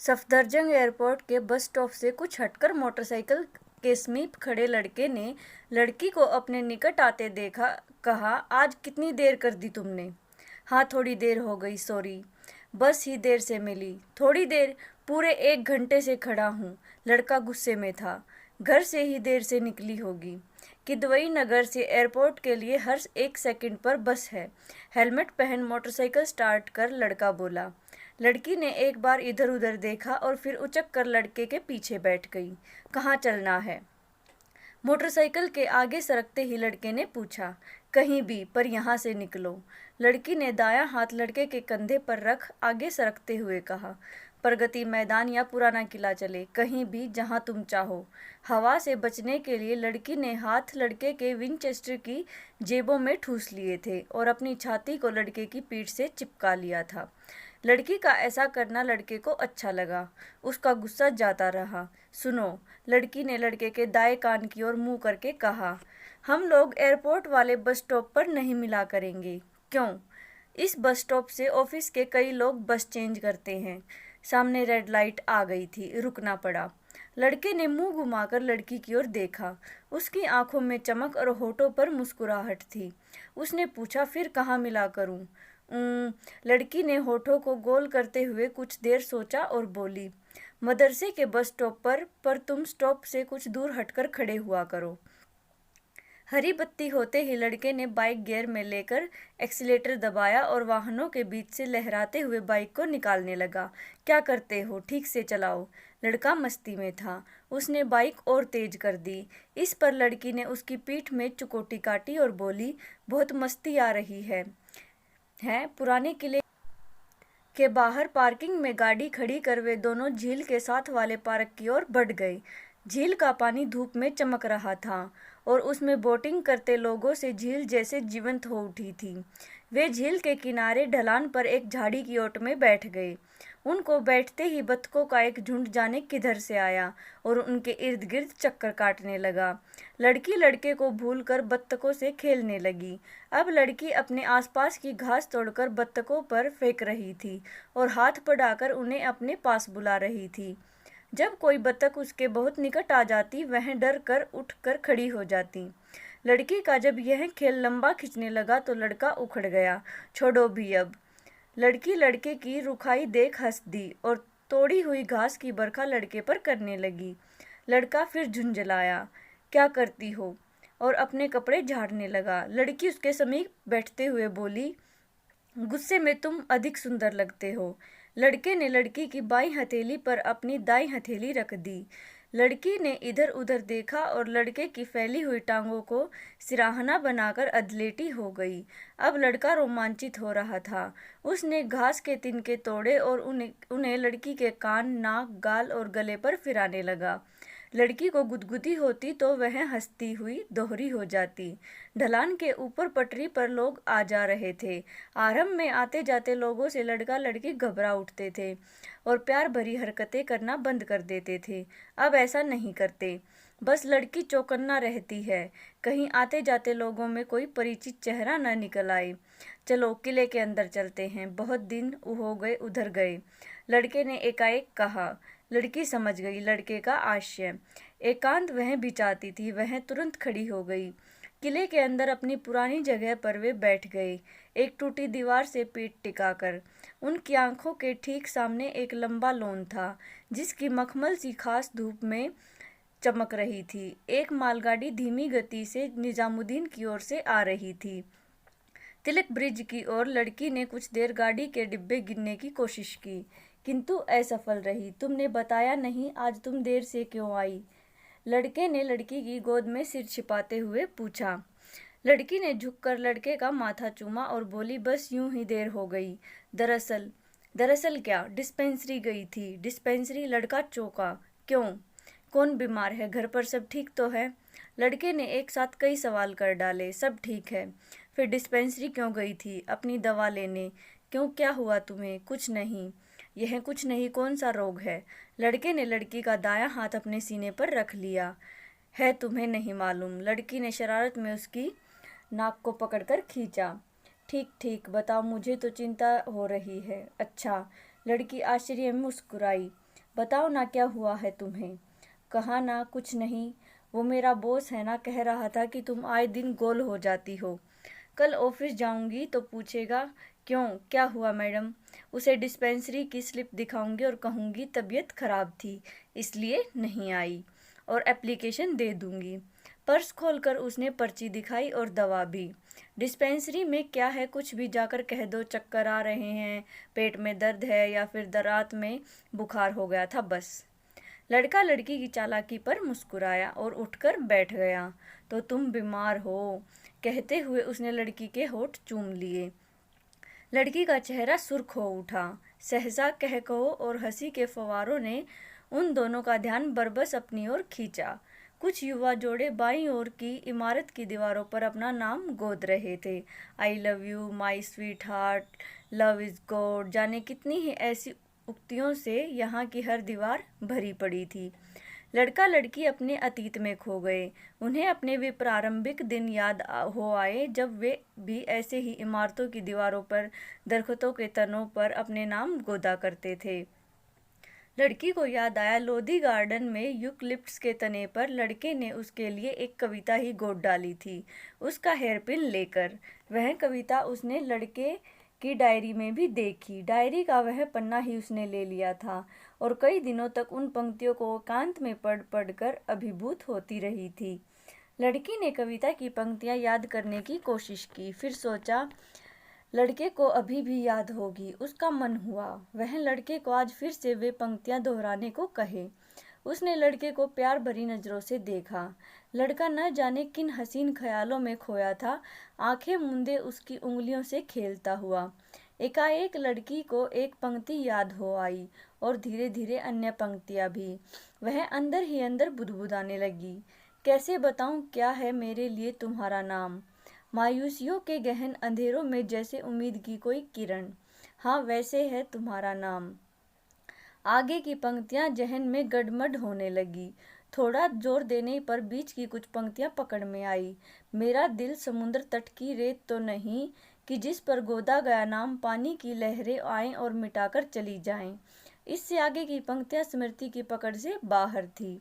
Safdarjung airport के bus stop से कुछ हटकर मोटरसाइकिल के समीप खड़े लड़के ने लड़की को अपने निकट आते देखा। कहा, आज कितनी देर कर दी तुमने? हाँ, थोड़ी देर हो गई, सॉरी। बस ही देर से मिली। थोड़ी देर? पूरे 1 घंटे से खड़ा हूँ। लड़का गुस्से में था। घर से ही देर से निकली होगी। किदवई नगर से एयरपोर्ट के लिए हर 1 सेकंड पर बस है। हेलमेट पहन मोटरसाइकिल स्टार्ट कर लड़का बोला। लड़की ने एक बार इधर उधर देखा और फिर उचक कर लड़के के पीछे बैठ गई। कहाँ चलना है? मोटरसाइकिल के आगे सरकते ही लड़के ने पूछा। कहीं भी, पर यहाँ से निकलो। लड़की ने दायां हाथ लड़के के कंधे पर रख आगे सरकते हुए कहा। प्रगति मैदान या पुराना किला चले, कहीं भी, जहाँ तुम चाहो। हवा से बचने के लिए लड़की ने हाथ लड़के के विंचेस्टर की जेबों में ठूस लिए थे और अपनी छाती को लड़के की पीठ से चिपका लिया था। लड़की का ऐसा करना लड़के को अच्छा लगा। उसका गुस्सा जाता रहा। सुनो, लड़की ने लड़के के दाएं कान की ओर मुंह करके कहा। हम लोग एयरपोर्ट वाले बस स्टॉप पर नहीं मिला करेंगे। क्यों? इस बस स्टॉप से ऑफिस के कई लोग बस चेंज करते हैं। सामने रेड लाइट आ गई थी, रुकना पड़ा। लड़के ने मुंह घुमाकर लड़की की ओर देखा। उसकी आंखों में चमक और होठों पर मुस्कुराहट थी। उसने पूछा, फिर कहाँ मिला करूं? लड़की ने होठों को गोल करते हुए कुछ देर सोचा और बोली, मदरसे के बस स्टॉप पर तुम स्टॉप से कुछ दूर हटकर खड़े हुआ करो। हरी बत्ती होते ही लड़के ने बाइक गियर में लेकर एक्सीलेटर दबाया और वाहनों के बीच से लहराते हुए बाइक को निकालने लगा। क्या करते हो? ठीक से चलाओ। लड़का मस्ती में था। उसने बाइक और तेज कर दी। इस पर लड़की ने उसकी पीठ में चुकोटी काटी और बोली, बहुत मस्ती आ रही है। पुराने किले के बाहर पार्किंग में गाड़ी खड़ी कर वे दोनों झील के साथ वाले पार्क की ओर बढ़ गए। झील का पानी धूप में चमक रहा था और उसमें बोटिंग करते लोगों से झील जैसे जीवंत हो उठी थी। वे झील के किनारे ढलान पर एक झाड़ी की ओट में बैठ गए। उनको बैठते ही बत्तखों का एक झुंड जाने किधर से आया और उनके इर्द गिर्द चक्कर काटने लगा। लड़की लड़के को भूलकर बत्तखों से खेलने लगी। अब लड़की अपने आसपास की घास तोड़कर बत्तखों पर फेंक रही थी और हाथ बढ़ाकर उन्हें अपने पास बुला रही थी। जब कोई बत्तख उसके बहुत निकट आ जाती, वह डर कर उठकर खड़ी हो जाती। लड़की का जब यह खेल लंबा खिंचने लगा तो लड़का उखड़ गया। छोड़ो भी अब। लड़की लड़के की रुखाई देख हंस दी और तोड़ी हुई घास की बरखा लड़के पर करने लगी। लड़का फिर झुंझलाया, क्या करती हो? और अपने कपड़े झाड़ने लगा। लड़की उसके समीप बैठते हुए बोली, गुस्से में तुम अधिक सुंदर लगते हो। लड़के ने लड़की की बाईं हथेली पर अपनी दाईं हथेली रख दी। लड़की ने इधर उधर देखा और लड़के की फैली हुई टांगों को सिराहना बनाकर अधलेटी हो गई। अब लड़का रोमांचित हो रहा था। उसने घास के तिनके तोड़े और उन्हें लड़की के कान, नाक, गाल और गले पर फिराने लगा। लड़की को गुदगुदी होती तो वह हंसती हुई दोहरी हो जाती। ढलान के ऊपर पटरी पर लोग आ जा रहे थे। आरंभ में आते जाते लोगों से लड़का लड़की घबरा उठते थे और प्यार भरी हरकतें करना बंद कर देते थे। अब ऐसा नहीं करते। बस लड़की चौकन्ना रहती है, कहीं आते जाते लोगों में कोई परिचित चेहरा न निकल आए। चलो किले के अंदर चलते हैं, बहुत दिन हो गए उधर गए, लड़के ने एकाएक कहा। लड़की समझ गई लड़के का आशय। एकांत वह भी चाहती थी। वह तुरंत खड़ी हो गई। किले के अंदर अपनी पुरानी जगह पर वे बैठ गए, एक टूटी दीवार से पीठ टिकाकर। उनकी आंखों के ठीक सामने एक लंबा लॉन था, जिसकी मखमल सी खास धूप में चमक रही थी। एक मालगाड़ी धीमी गति से निजामुद्दीन की ओर से आ रही थी। तिलक ब्रिज की ओर लड़की ने कुछ देर गाड़ी के डिब्बे गिनने की कोशिश की, किंतु असफल रही। तुमने बताया नहीं, आज तुम देर से क्यों आई? लड़के ने लड़की की गोद में सिर छिपाते हुए पूछा। लड़की ने झुककर लड़के का माथा चूमा और बोली, बस यूं ही देर हो गई। दरअसल क्या? डिस्पेंसरी गई थी। डिस्पेंसरी? लड़का चौंका। क्यों? कौन बीमार है? घर पर सब ठीक तो है? लड़के ने एक साथ कई सवाल कर डाले। सब ठीक है। फिर डिस्पेंसरी क्यों गई थी? अपनी दवा लेने। क्यों, क्या हुआ तुम्हें? कुछ नहीं। यह कुछ नहीं कौन सा रोग है? लड़के ने लड़की का दायां हाथ अपने सीने पर रख लिया। है तुम्हें नहीं मालूम? लड़की ने शरारत में उसकी नाक को पकड़कर खींचा। ठीक ठीक बताओ, मुझे तो चिंता हो रही है। अच्छा। लड़की आश्चर्य में मुस्कुराई। बताओ ना क्या हुआ है तुम्हें। कहा ना कुछ नहीं, वो मेरा बॉस है ना, कह रहा था कि तुम आए दिन गोल हो जाती हो। कल ऑफिस जाऊंगी तो पूछेगा क्यों, क्या हुआ मैडम। उसे डिस्पेंसरी की स्लिप दिखाऊंगी और कहूंगी तबीयत खराब थी इसलिए नहीं आई, और एप्लीकेशन दे दूंगी। पर्स खोलकर उसने पर्ची दिखाई और दवा भी। डिस्पेंसरी में क्या है, कुछ भी जाकर कह दो, चक्कर आ रहे हैं, पेट में दर्द है या फिर रात में बुखार हो गया था, बस। लड़का लड़की की चालाकी पर मुस्कुराया और उठकर बैठ गया। तो तुम बीमार हो, कहते हुए उसने लड़की के होठ चूम लिए। लड़की का चेहरा सुर्ख हो उठा। सहसा कह कहो और हंसी के फव्वारों ने उन दोनों का ध्यान बरबस अपनी ओर खींचा। कुछ युवा जोड़े बाईं ओर की इमारत की दीवारों पर अपना नाम गोद रहे थे। I love you, my sweet heart, love is God, जाने कितनी ही ऐसी उक्तियों से यहाँ की हर दीवार भरी पड़ी थी। लड़का लड़की अपने अतीत में खो गए। उन्हें अपने वे प्रारंभिक दिन याद हो आए जब वे भी ऐसे ही इमारतों की दीवारों पर, दरख्तों के तनों पर अपने नाम गोदा करते थे। लड़की को याद आया लोधी गार्डन में यूकलिप्टस के तने पर लड़के ने उसके लिए एक कविता ही गोद डाली थी, उसका हेयरपिन लेकर। वह कविता उसने लड़के की डायरी में भी देखी। डायरी का वह पन्ना ही उसने ले लिया था और कई दिनों तक उन पंक्तियों को एकांत में पढ़ पढ़ कर अभिभूत होती रही थी। लड़की ने कविता की पंक्तियां याद करने की कोशिश की, फिर सोचा लड़के को अभी भी याद होगी। उसका मन हुआ वह लड़के को आज फिर से वे पंक्तियां दोहराने को कहे। उसने लड़के को प्यार भरी नजरों से देखा। लड़का न जाने किन हसीन ख्यालों में खोया था, आंखें मूंदे उसकी उंगलियों से खेलता हुआ। एकाएक लड़की को एक पंक्ति याद हो आई और धीरे धीरे अन्य पंक्तियां भी। वह अंदर ही अंदर बुदबुदाने लगी, कैसे बताऊं क्या है मेरे लिए तुम्हारा नाम। मायूसियों के गहन अंधेरों में जैसे उम्मीद की कोई किरण, हाँ वैसे है तुम्हारा नाम। आगे की पंक्तियां जहन में गड़मड़ होने लगी। थोड़ा जोर देने पर बीच की कुछ पंक्तियां पकड़ में आई। मेरा दिल समुद्र तट की रेत तो नहीं कि जिस पर गोदा गया नाम पानी की लहरें आएं और मिटाकर चली जाएं। इससे आगे की पंक्तियां स्मृति की पकड़ से बाहर थी।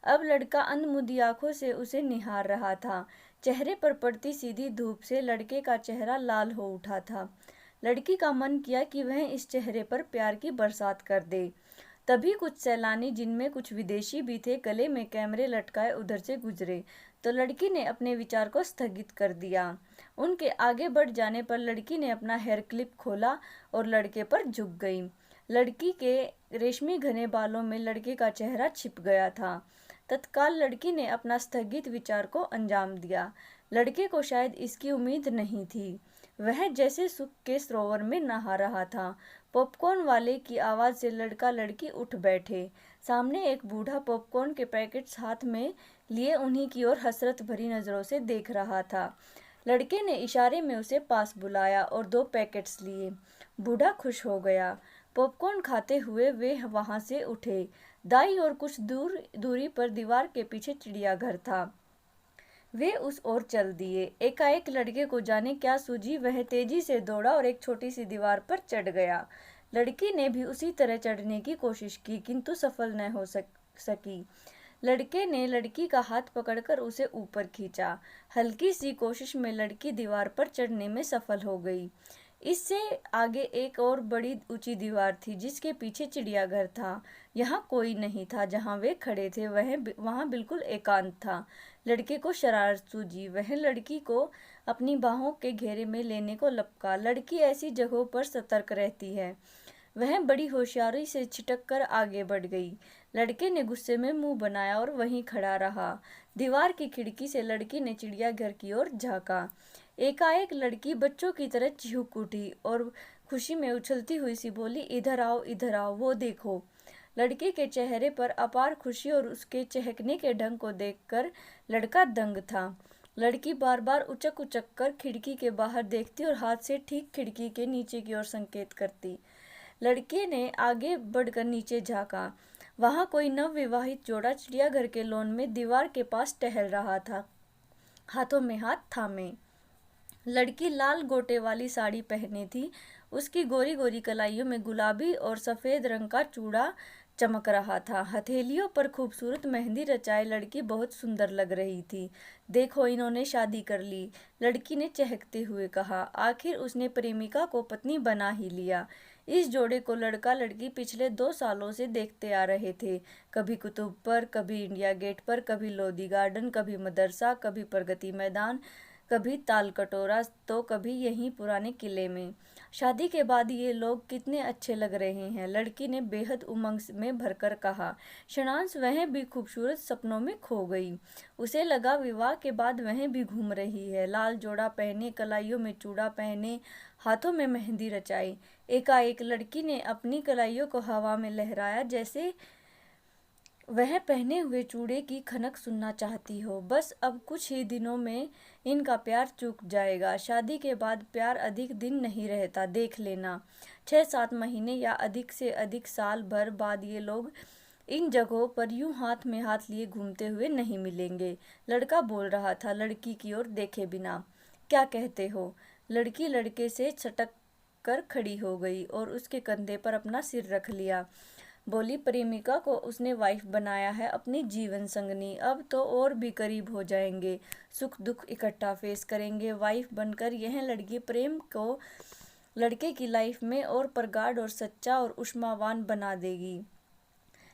अब लड़का अंधमुंदी आंखों से उसे निहार रहा था। चेहरे पर पड़ती सीधी धूप से लड़के का चेहरा लाल हो उठा था। लड़की का मन किया कि वह इस चेहरे पर प्यार की बरसात कर दे। तभी कुछ सैलानी, जिनमें कुछ विदेशी भी थे, गले में कैमरे लटकाए उधर से गुजरे, तो लड़की ने अपने विचार को स्थगित कर दिया। उनके आगे बढ़ जाने पर लड़की ने अपना हेयर क्लिप खोला और लड़के पर झुक गई। लड़की के रेशमी घने बालों में लड़के का चेहरा छिप गया था। तत्काल लड़की ने अपना स्थगित विचार को अंजाम दिया। लड़के को शायद इसकी उम्मीद नहीं थी। वह जैसे सुख के सरोवर में नहा रहा था। पॉपकॉर्न वाले की आवाज़ से लड़का लड़की उठ बैठे। सामने एक बूढ़ा पॉपकॉर्न के पैकेट्स हाथ में लिए उन्हीं की ओर हसरत भरी नज़रों से देख रहा था। लड़के ने इशारे में उसे पास बुलाया और 2 पैकेट्स लिए। बूढ़ा खुश हो गया। पॉपकॉर्न खाते हुए वे वहां से उठे। दाईं ओर कुछ दूरी पर दीवार के पीछे चिड़ियाघर था। वे उस ओर चल दिए। एकाएक लड़के को जाने क्या सूझी, वह तेजी से दौड़ा और एक छोटी सी दीवार पर चढ़ गया। लड़की ने भी उसी तरह चढ़ने की कोशिश की किंतु सफल न हो सकी। लड़के ने लड़की का हाथ पकड़कर उसे ऊपर खींचा। हल्की सी कोशिश में लड़की दीवार पर चढ़ने में सफल हो गई। इससे आगे एक और बड़ी ऊंची दीवार थी जिसके पीछे चिड़ियाघर था। यहाँ कोई नहीं था। जहाँ वे खड़े थे वहाँ बिल्कुल एकांत था। लड़के को शरारत सूझी। वह लड़की को अपनी बाहों के घेरे में लेने को लपका। लड़की ऐसी जगहों पर सतर्क रहती है। वह बड़ी होशियारी से छिटक कर आगे बढ़ गई। लड़के ने गुस्से में मुंह बनाया और वहीं खड़ा रहा। दीवार की खिड़की से लड़की ने चिड़ियाघर की ओर झांका। एकाएक लड़की बच्चों की तरह चीख उठी और खुशी में उछलती हुई सी बोली, इधर आओ, वो देखो। लड़के के चेहरे पर अपार खुशी और उसके चहकने के ढंग को देखकर लड़का दंग था। लड़की बार बार उचक उचक कर खिड़की के बाहर देखती और हाथ से ठीक खिड़की के नीचे की ओर संकेत करती। लड़के ने आगे बढ़कर नीचे झांका। वहां कोई नवविवाहित जोड़ा चिड़ियाघर के लॉन में दीवार के पास टहल रहा था, हाथों में हाथ थामे। लड़की लाल गोटे वाली साड़ी पहनी थी। उसकी गोरी गोरी कलाइयों में गुलाबी और सफ़ेद रंग का चूड़ा चमक रहा था। हथेलियों पर खूबसूरत मेहंदी रचाए लड़की बहुत सुंदर लग रही थी। देखो, इन्होंने शादी कर ली, लड़की ने चहकते हुए कहा। आखिर उसने प्रेमिका को पत्नी बना ही लिया। इस जोड़े को लड़का लड़की पिछले 2 सालों से देखते आ रहे थे। कभी कुतुब पर, कभी इंडिया गेट पर, कभी लोधी गार्डन, कभी मदरसा, कभी प्रगति मैदान, कभी ताल कटोरा, तो कभी यहीं पुराने किले में। शादी के बाद ये लोग कितने अच्छे लग रहे हैं, लड़की ने बेहद उमंग में भरकर कहा। क्षणांश वह भी खूबसूरत सपनों में खो गई। उसे लगा विवाह के बाद वह भी घूम रही है, लाल जोड़ा पहने, कलाइयों में चूड़ा पहने, हाथों में मेहंदी रचाई। एकाएक लड़की ने अपनी कलाइयों को हवा में लहराया, जैसे वह पहने हुए चूड़े की खनक सुनना चाहती हो। बस अब कुछ ही दिनों में इनका प्यार चूक जाएगा। शादी के बाद प्यार अधिक दिन नहीं रहता, देख लेना। 6-7 महीने या अधिक से अधिक साल भर बाद ये लोग इन जगहों पर यूं हाथ में हाथ लिए घूमते हुए नहीं मिलेंगे। लड़का बोल रहा था, लड़की की ओर देखे बिना। क्या कहते हो? लड़की लड़के से छटक कर खड़ी हो गई और उसके कंधे पर अपना सिर रख लिया। बोली, प्रेमिका को उसने वाइफ बनाया है, अपनी जीवन संगनी। अब तो और भी करीब हो जाएंगे, सुख दुख इकट्ठा फेस करेंगे। वाइफ बनकर यह लड़की प्रेम को लड़के की लाइफ में और प्रगाढ़ और सच्चा और उष्मावान बना देगी।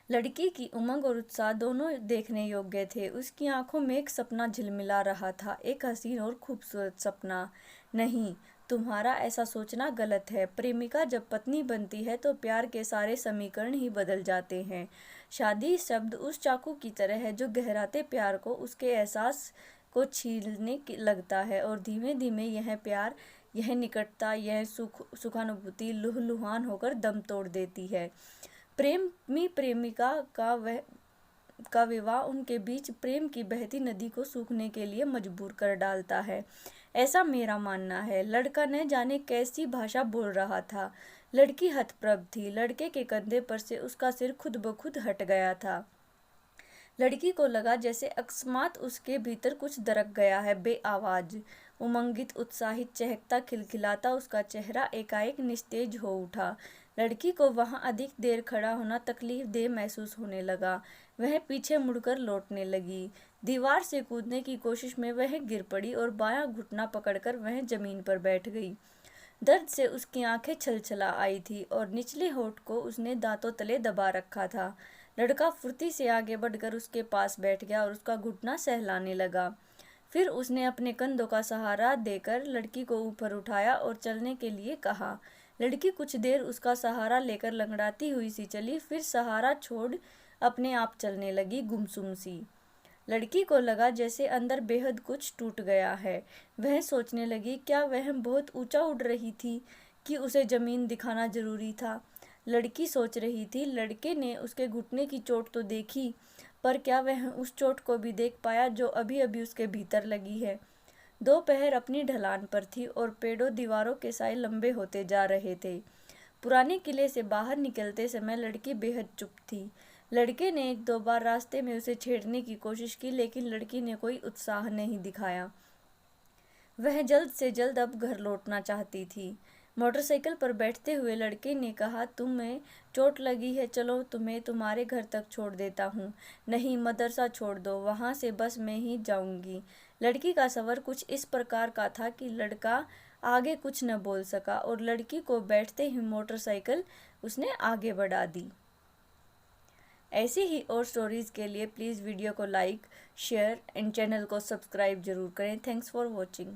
लड़की की उमंग और उत्साह दोनों देखने योग्य थे। उसकी आंखों में एक सपना झिलमिला रहा था, एक हसीन और खूबसूरत सपना। नहीं, तुम्हारा ऐसा सोचना गलत है। प्रेमिका जब पत्नी बनती है तो प्यार के सारे समीकरण ही बदल जाते हैं। शादी शब्द उस चाकू की तरह है जो गहराते प्यार को, उसके एहसास को छीलने लगता है, और धीमे धीमे यह प्यार, यह निकटता, यह सुखानुभूति लुहलुहान होकर दम तोड़ देती है। प्रेमी प्रेमिका का विवाह उनके बीच प्रेम की बहती नदी को सूखने के लिए मजबूर कर डालता है, ऐसा मेरा मानना है। लड़का न जाने कैसी भाषा बोल रहा था। लड़की हतप्रभ थी। लड़के के कंधे पर से उसका सिर खुद ब खुद हट गया था। लड़की को लगा जैसे अकस्मात उसके भीतर कुछ दरक गया है। बेआवाज, उमंगित, उत्साहित, चहकता, खिलखिलाता उसका चेहरा एकाएक निस्तेज हो उठा। लड़की को वहां अधिक देर खड़ा होना तकलीफ देह महसूस होने लगा। वह पीछे मुड़कर लौटने लगी। दीवार से कूदने की कोशिश में वह गिर पड़ी और बायां घुटना पकड़कर वह जमीन पर बैठ गई। दर्द से उसकी आंखें छलछला आई थी और निचले होठ को उसने दांतों तले दबा रखा था। लड़का फुर्ती से आगे बढ़कर उसके पास बैठ गया और उसका घुटना सहलाने लगा। फिर उसने अपने कंधों का सहारा देकर लड़की को ऊपर उठाया और चलने के लिए कहा। लड़की कुछ देर उसका सहारा लेकर लंगड़ाती हुई सी चली, फिर सहारा छोड़ अपने आप चलने लगी, गुमसुम सी। लड़की को लगा जैसे अंदर बेहद कुछ टूट गया है। वह सोचने लगी, क्या वह बहुत ऊंचा उड़ रही थी कि उसे जमीन दिखाना जरूरी था? लड़की सोच रही थी। लड़के ने उसके घुटने की चोट तो देखी, पर क्या वह उस चोट को भी देख पाया जो अभी अभी उसके भीतर लगी है? दोपहर अपनी ढलान पर थी और पेड़ों दीवारों के साए लंबे होते जा रहे थे। पुराने किले से बाहर निकलते समय लड़की बेहद चुप थी। लड़के ने 1-2 बार रास्ते में उसे छेड़ने की कोशिश की, लेकिन लड़की ने कोई उत्साह नहीं दिखाया। वह जल्द से जल्द अब घर लौटना चाहती थी। मोटरसाइकिल पर बैठते हुए लड़के ने कहा, तुम्हें चोट लगी है, चलो तुम्हें तुम्हारे घर तक छोड़ देता हूँ। नहीं, मदरसा छोड़ दो, वहाँ से बस में ही जाऊँगी। लड़की का सवर कुछ इस प्रकार का था कि लड़का आगे कुछ न बोल सका और लड़की को बैठते ही मोटरसाइकिल उसने आगे बढ़ा दी। ऐसी ही और स्टोरीज़ के लिए प्लीज़ वीडियो को लाइक, शेयर एंड चैनल को सब्सक्राइब जरूर करें। Thanks for watching.